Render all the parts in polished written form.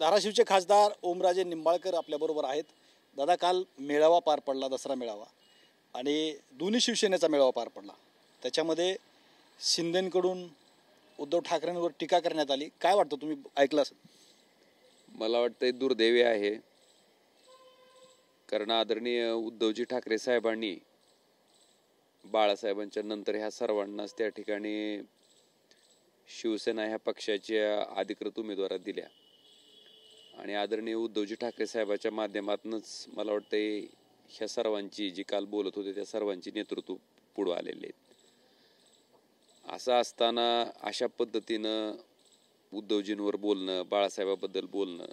धाराशिवचे खासदार ओमराजे निंबाळकर आपल्याबरोबर आहेत. दादा, काल मेळावा पार पडला, दसरा मेळावा, आणि दोन्ही शिवसेनेचा मेळावा पार पडला. त्याच्यामध्ये शिंदेंकडून उद्धव ठाकरेंवर टीका करण्यात आली. काय वाटतं, तुम्ही ऐकलं असेल? मला वाटतं दुर्दैवी आहे, कारण आदरणीय उद्धवजी ठाकरे साहेबांनी बाळासाहेबांच्या नंतर ह्या सर्वांनाच त्या ठिकाणी शिवसेना ह्या पक्षाच्या अधिकृत उमेदवार दिल्या आणि आदरणीय उद्धवजी ठाकरे साहेबांच्या माध्यमातूनच मला वाटतं ह्या सर्वांची, जी काल बोलत होते त्या सर्वांची नेतृत्व पुढे आलेले आहेत. असं असताना अशा पद्धतीनं उद्धवजींवर बोलणं, बाळासाहेबाबद्दल बोलणं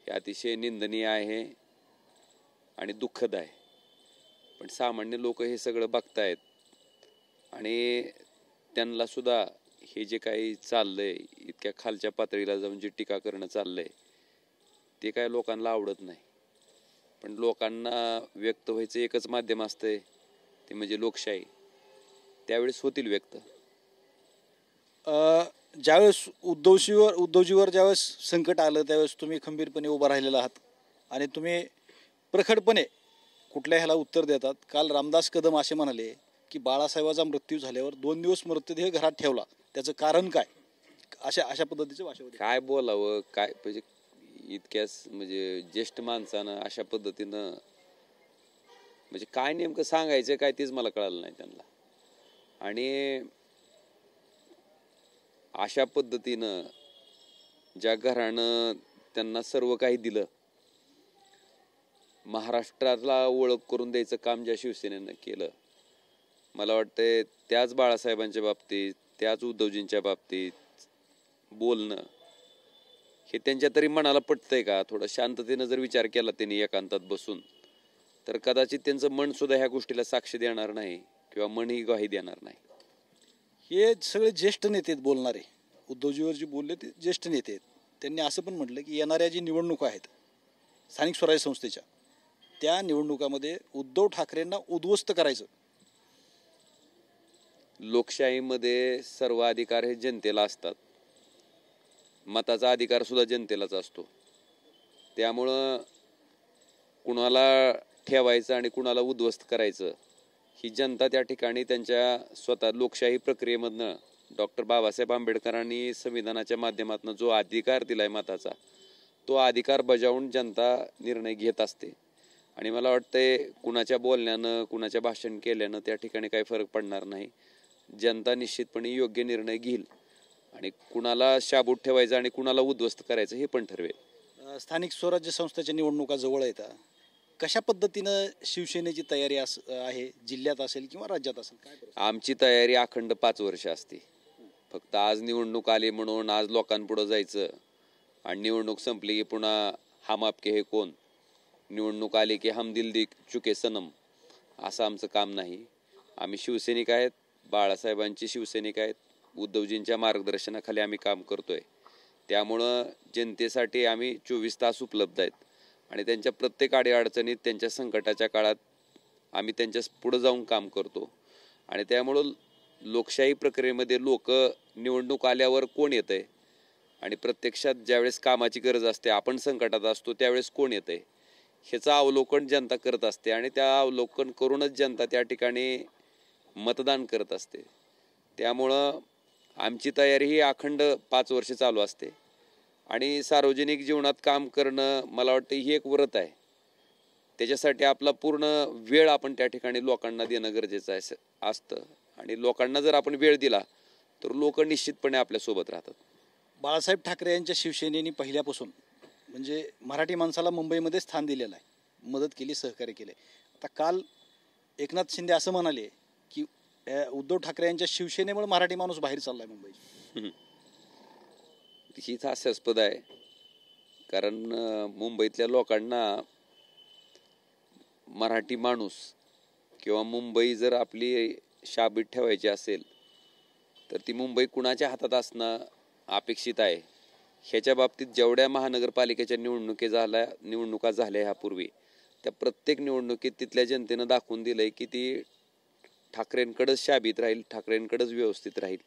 हे अतिशय निंदनीय आहे आणि दुःखद आहे. पण सामान्य लोक हे सगळं बघतायत आणि त्यांना सुद्धा हे जे काही चाललंय, इतक्या खालच्या पातळीला जाऊन जी टीका करणं चाललंय, ते काय लोकांना आवडत नाही. पण लोकांना व्यक्त व्हायचं एकच माध्यम असतंय, ते म्हणजे लोकशाही. त्यावेळेस होतील व्यक्त. ज्यावेळेस उद्धवजीवर ज्यावेळेस संकट आलं त्यावेळेस तुम्ही खंबीरपणे उभा राहिलेला आहात आणि तुम्ही प्रखरपणे कुठल्या ह्याला उत्तर देतात. काल रामदास कदम असे म्हणाले की बाळासाहेबाचा मृत्यू झाल्यावर 2 दिवस मृतदेह घरात ठेवला, त्याचं कारण काय? अशा पद्धतीचे भाषा होते. काय बोलावं, काय म्हणजे इतक्याच म्हणजे ज्येष्ठ माणसानं अशा पद्धतीनं म्हणजे काय नेमकं सांगायचं काय तेच मला कळालं नाही त्यांना. आणि अशा पद्धतीनं ज्या घरानं त्यांना सर्व काही दिलं, महाराष्ट्राला ओळख करून द्यायचं काम ज्या शिवसेनेनं केलं, मला वाटतंय त्याच बाळासाहेबांच्या बाबतीत, त्याच उद्धवजींच्या बाबतीत बोलणं हे त्यांच्या तरी मनाला पटतंय का? थोडं शांततेनं जर विचार केला त्यांनी एकांतात बसून, तर कदाचित त्यांचं मन सुद्धा ह्या गोष्टीला साक्ष देणार नाही किंवा मनही ग्वाही देणार नाही. हे सगळे ज्येष्ठ नेते आहेत बोलणारे. उद्धवजीवर जे बोलले ते ज्येष्ठ नेते आहेत. त्यांनी असं पण म्हटलं की येणाऱ्या जी निवडणुका आहेत स्थानिक स्वराज्य संस्थेच्या, त्या निवडणुकामध्ये उद्धव ठाकरेंना उद्ध्वस्त करायचं. लोकशाहीमध्ये सर्व अधिकार हे जनतेला असतात. मताचा अधिकार सुद्धा जनतेलाच असतो. त्यामुळं कुणाला ठेवायचं आणि कुणाला उद्ध्वस्त करायचं ही जनता त्या ठिकाणी त्यांच्या स्वतः लोकशाही प्रक्रियेमधनं डॉक्टर बाबासाहेब आंबेडकरांनी संविधानाच्या माध्यमातून जो अधिकार दिलाय मताचा, तो अधिकार बजावून जनता निर्णय घेत असते. आणि मला वाटतंय कुणाच्या बोलण्यानं, कुणाच्या भाषण केल्यानं त्या ठिकाणी काही फरक पडणार नाही. जनता निश्चितपणे योग्य निर्णय घेईल आणि कुणाला शाबूत ठेवायचं आणि कुणाला उद्ध्वस्त करायचं हे पण ठरवेल. स्थानिक स्वराज्य संस्थेच्या निवडणुका जवळ येतात. कशा पद्धतीनं शिवसेनेची तयारी आहे, जिल्ह्यात असेल किंवा राज्यात असेल? काय आमची तयारी अखंड 5 वर्ष असते. फक्त आज निवडणूक आली म्हणून आज लोकांपुढे जायचं आणि निवडणूक संपली की पुन्हा हम आपके हे कोण, निवडणूक आली की हम दिल दे चुके सनम, असं आमचं काम नाही. आम्ही शिवसैनिक आहेत, बाळासाहेबांची शिवसैनिक आहेत. उद्धवजींच्या मार्गदर्शनाखाली आम्ही काम करतोय. त्यामुळं जनतेसाठी आम्ही 24 तास उपलब्ध आहेत आणि त्यांच्या प्रत्येक अडीअडचणीत, त्यांच्या संकटाच्या काळात आम्ही त्यांच्या पुढे जाऊन काम करतो. आणि त्यामुळं लोकशाही प्रक्रियेमध्ये लोक निवडणूक आल्यावर कोण येतंय आणि प्रत्यक्षात ज्यावेळेस कामाची गरज असते, आपण संकटात असतो त्यावेळेस कोण येतंय, ह्याचं अवलोकन जनता करत असते आणि त्या अवलोकन करूनच जनता त्या ठिकाणी मतदान करत असते. त्यामुळं आमची तयारी ही अखंड 5 वर्ष चालू असते आणि सार्वजनिक जीवनात काम करणं मला वाटतं ही एक व्रत आहे. त्याच्यासाठी आपला पूर्ण वेळ आपण त्या ठिकाणी लोकांना देणं गरजेचं असतं आणि लोकांना जर आपण वेळ दिला तर लोक निश्चितपणे आपल्यासोबत राहतात. बाळासाहेब ठाकरे यांच्या शिवसेनेने पहिल्यापासून म्हणजे मराठी माणसाला मुंबईमध्ये स्थान दिलेलं आहे, मदत केली, सहकार्य केले. आता काल एकनाथ शिंदे असं म्हणाले की उद्धव ठाकरे यांच्या शिवसेनेमुळे मराठी माणूस बाहेर चाललाय मुंबई. हीच हास्यास्पद आहे, कारण मुंबईतल्या लोकांना मराठी माणूस किंवा मुंबई जर आपली शाबीत ठेवायची असेल तर ती मुंबई कुणाच्या हातात असणं अपेक्षित आहे. ह्याच्या बाबतीत जेवढ्या महानगरपालिकेच्या निवडणुका झाल्या ह्यापूर्वी, त्या प्रत्येक निवडणुकीत तिथल्या जनतेनं दाखवून दिलंय की ती ठाकरेंकडेच शाबीत राहील, ठाकरेंकडेच व्यवस्थित राहील.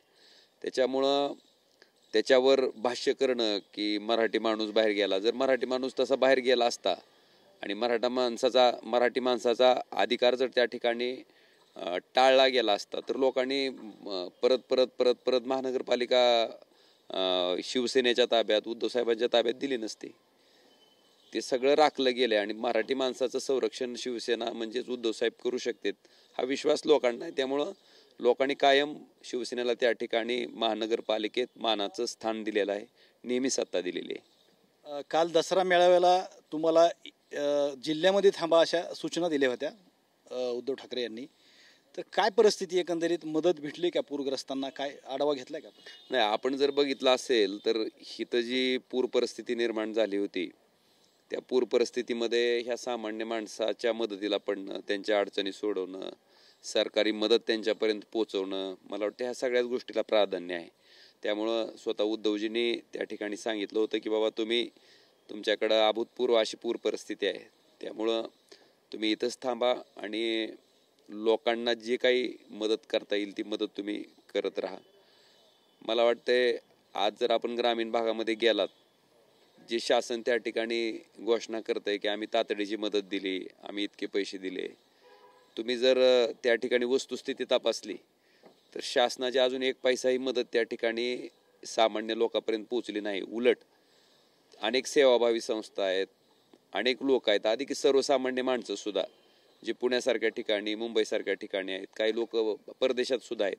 त्याच्यामुळं त्याच्यावर भाष्य करणं की मराठी माणूस बाहेर गेला, जर मराठी माणूस तसा बाहेर गेला असता आणि मराठी माणसाचा अधिकार जर त्या ठिकाणी टाळला गेला असता तर लोकांनी परत परत परत परत महानगरपालिका शिवसेनेच्या ताब्यात, उद्धव साहेबांच्या ताब्यात दिली नसती. ते सगळं राखलं गेलं आणि मराठी माणसाचं संरक्षण शिवसेना म्हणजेच उद्धव साहेब करू शकतात हा विश्वास लोकांना आहे. त्यामुळं लोकांनी कायम शिवसेनेला त्या ठिकाणी महानगरपालिकेत मानाचं स्थान दिलेलं आहे, नेहमी सत्ता दिलेली आहे. काल दसरा मेळाव्याला तुम्हाला जिल्ह्यामध्ये थांबा अशा सूचना दिल्या होत्या उद्धव ठाकरे यांनी. तर काय परिस्थिती एकंदरीत, मदत भेटली का पूरग्रस्तांना, काय आढावा घेतलाय का? नाही, आपण जर बघितलं असेल तर इथं जी पूर परिस्थिती निर्माण झाली होती त्या पूर परिस्थितीमध्ये ह्या सामान्य माणसाच्या मदतीला पडणं, त्यांच्या अडचणी सोडवणं, सरकारी मदत त्यांच्यापर्यंत पोहोचवणं, मला वाटतं ह्या सगळ्याच गोष्टीला प्राधान्य आहे. त्यामुळं स्वतः उद्धवजींनी त्या ठिकाणी सांगितलं होतं की बाबा तुमच्याकडं अभूतपूर्व अशी पूर परिस्थिती आहे, त्यामुळं तुम्ही इथंच थांबा आणि लोकांना जे काही मदत करता येईल ती मदत तुम्ही करत राहा. मला वाटतंय आज जर आपण ग्रामीण भागामध्ये गेलात, जे शासन त्या ठिकाणी घोषणा करतंय की आम्ही तातडीची मदत दिली, आम्ही इतके पैसे दिले, तुम्ही जर त्या ठिकाणी वस्तुस्थिती तपासली तर शासनाची अजून एक पैसाही मदत त्या ठिकाणी सामान्य लोकांपर्यंत पोहोचली नाही. उलट अनेक सेवाभावी संस्था आहेत, अनेक लोक आहेत, आधी की सर्वसामान्य माणसं सुद्धा जे पुण्यासारख्या ठिकाणी, मुंबईसारख्या ठिकाणी आहेत, काही लोक परदेशात सुद्धा आहेत,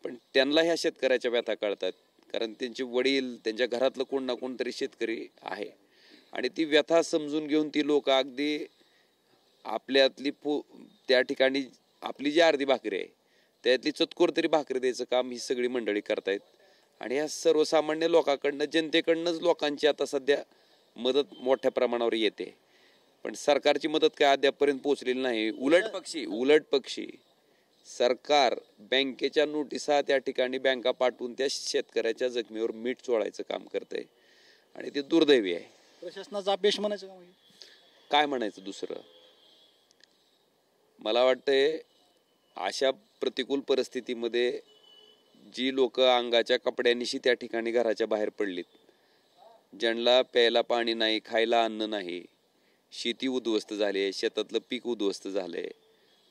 पण त्यांना ह्या शेतकऱ्याच्या व्यथा कळतात. कारण त्यांचे वडील, त्यांच्या घरातलं कोण ना कोणतरी शेतकरी आहे आणि ती व्यथा समजून घेऊन ती लोक अगदी आपल्यातली त्या ठिकाणी आपली जी अर्धी भाकरी आहे त्यातली चतकोर तरी भाकरी द्यायचं काम ही सगळी मंडळी करतायत. आणि ह्या सर्वसामान्य लोकांकडनं, जनतेकडनंच लोकांची आता सध्या मदत मोठ्या प्रमाणावर येते, पण सरकारची मदत काय अद्यापपर्यंत पोहोचलेली नाही. उलट पक्षी सरकार बँकेच्या नोटिसा त्या ठिकाणी बँका पाठवून त्या शेतकऱ्याच्या जखमीवर मीठ चोळायचं काम करतंय आणि ते दुर्दैवी आहे. प्रशासनाचा अपयश म्हणायचं का? काय म्हणायचं दुसरं? मला वाटतंय अशा प्रतिकूल परिस्थितीमध्ये जी लोक अंगाच्या कपड्यांनीशी त्या ठिकाणी घराच्या बाहेर पडलीत, ज्यांना प्यायला पाणी नाही, खायला अन्न नाही, शेती उद्ध्वस्त झाली आहे, शेतातलं पीक उद्ध्वस्त झालंय,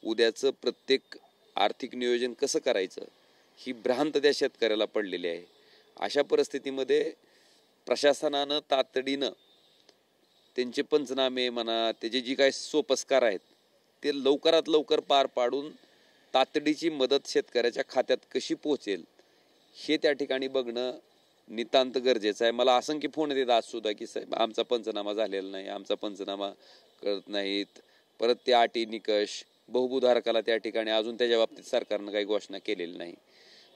उद्याचं प्रत्येक आर्थिक नियोजन कसं करायचं ही भ्रांत त्या शेतकऱ्याला पडलेली आहे. अशा परिस्थितीमध्ये प्रशासनानं तातडीनं त्यांचे पंचनामे म्हणा, त्याचे जी काही सोपस्कार आहेत ते लवकरात लवकर पार पाडून तातडीची मदत शेतकऱ्याच्या खात्यात कशी पोहोचेल हे त्या ठिकाणी बघणं नितांत गरजेचं आहे. मला असंख्य फोन येतात आज सुद्धा की साहेब आमचा पंचनामा झालेला नाही, आमचा पंचनामा करत नाहीत, परत ते अटी निकष बहुभूधारकाला त्या ठिकाणी अजून त्याच्या बाबतीत सरकारनं काही घोषणा केलेली नाही.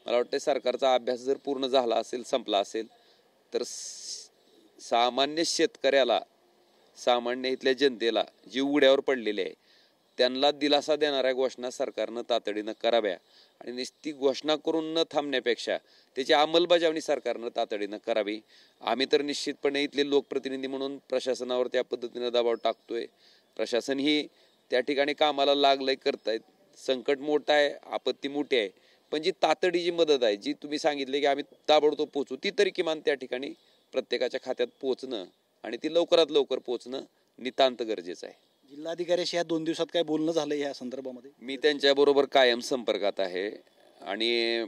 मला वाटतं सरकारचा अभ्यास जर पूर्ण झाला असेल, संपला असेल तर सामान्य शेतकऱ्याला, सामान्य इथल्या जनतेला जी उघड्यावर पडलेली आहे त्यांना दिलासा देणाऱ्या घोषणा सरकारनं तातडीनं कराव्या आणि नुसती घोषणा करून न थांबण्यापेक्षा त्याची अंमलबजावणी सरकारनं तातडीनं करावी. आम्ही तर निश्चितपणे इथले लोकप्रतिनिधी म्हणून प्रशासनावर त्या पद्धतीनं दबाव टाकतोय. प्रशासन ही त्या ठिकाणी कामाला लागलंय, करतायत. संकट मोठं आहे, आपत्ती मोठी आहे, पण जी तातडीची मदत आहे, जी तुम्ही सांगितले की आम्ही ताबडतोब पोहोचू, ती तरी किमान त्या ठिकाणी प्रत्येकाच्या खात्यात पोहोचणं आणि ती लवकरात लवकर पोहोचणं नितांत गरजेचं आहे. जिल्हाधिकाऱ्याशी या 2 दिवसात काय बोलणं झालं या संदर्भामध्ये? मी त्यांच्याबरोबर कायम संपर्कात आहे आणि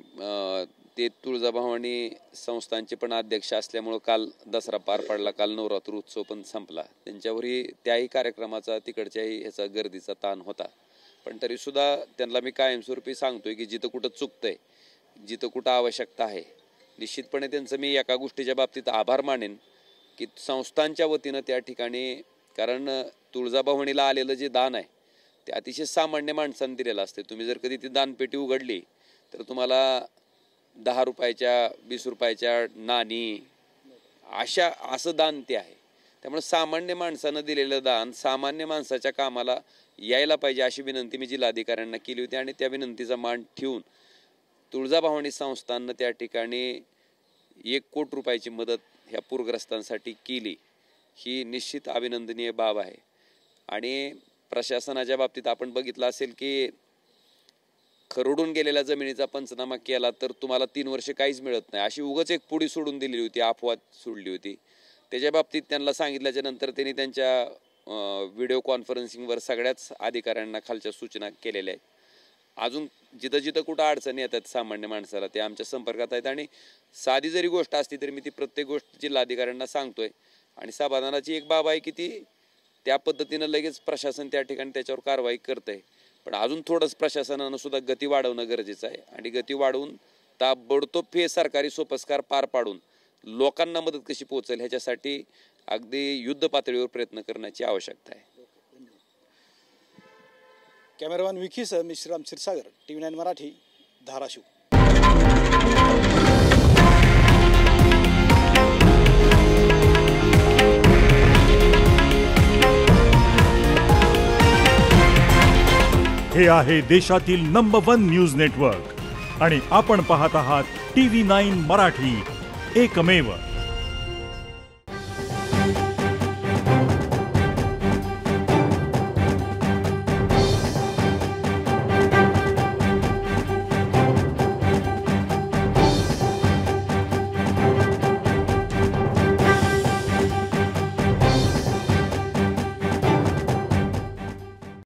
ते तुळजाभवानी संस्थांचे पण अध्यक्ष असल्यामुळं काल दसरा पार पडला, काल नवरात्र उत्सव पण संपला, त्यांच्यावरही त्याही कार्यक्रमाचा, तिकडच्याही ह्याचा गर्दीचा ताण होता. पण तरी सुद्धा त्यांना मी कायमस्वरूपी सांगतोय की जिथं कुठं चुकतंय, जिथं कुठं आवश्यकता आहे, निश्चितपणे त्यांचं मी एका गोष्टीच्या बाबतीत आभार मानेन की संस्थांच्या वतीनं त्या ठिकाणी, कारण तुळजाभवानीला आलेलं जे दान आहे ते अतिशय सामान्य माणसांनी दिलेलं असते. तुम्ही जर कधी ती दानपेटी उघडली तर तुम्हाला 10 रुपयाच्या 20 रुपयाच्या नाणी असं दान ते आहे. त्यामुळे सामान्य माणसानं दिलेलं दान सामान्य माणसाच्या कामाला यायला पाहिजे अशी विनंती मी जिल्हाधिकाऱ्यांना केली होती आणि त्या विनंतीचा मान ठेवून तुळजाभवानी संस्थांनं त्या ठिकाणी 1 कोटी रुपयाची मदत ह्या पूरग्रस्तांसाठी केली. ही निश्चित अभिनंदनीय बाब आहे. आणि प्रशासनाच्या बाबतीत आपण बघितलं असेल की खरडून गेलेल्या जमिनीचा पंचनामा केला तर तुम्हाला 3 वर्ष काहीच मिळत नाही, अशी उगाच एक पुडी सोडून दिलेली होती, अपवाद सोडली होती. त्याच्या बाबतीत त्यांना सांगितल्याच्या नंतर त्यांनी त्यांच्या व्हिडिओ कॉन्फरन्सिंगवर सगळ्याच अधिकाऱ्यांना खालच्या सूचना केलेल्या आहेत. अजून जिथं जिथं कुठं अडचणी येतात सामान्य माणसाला ते आमच्या संपर्कात आहेत. आणि साधी जरी गोष्ट असली तरी मी ती प्रत्येक गोष्ट जिल्हाधिकाऱ्यांना सांगतोय. आणि समाधानाची एक बाब आहे की ती त्या पद्धतीनं लगेच प्रशासन त्या ठिकाणी त्याच्यावर कारवाई करतंय. पण अजून थोडंच प्रशासनानं सुद्धा गती वाढवणं गरजेचं आहे. आणि गती वाढवून ताबडतोब हे सरकारी सोपस्कार पार पाडून लोकांना मदत कशी पोहोचेल ह्याच्यासाठी अगदी युद्ध पातळीवर प्रयत्न करण्याची आवश्यकता आहे. कॅमेरामॅन विकीसह मी श्रीराम क्षीरसागर, TV9 मराठी, धाराशिव. हे आहे देशातील नंबर 1 न्यूज नेटवर्क आणि आपण पाहत आहात TV9 मराठी, एकमेव.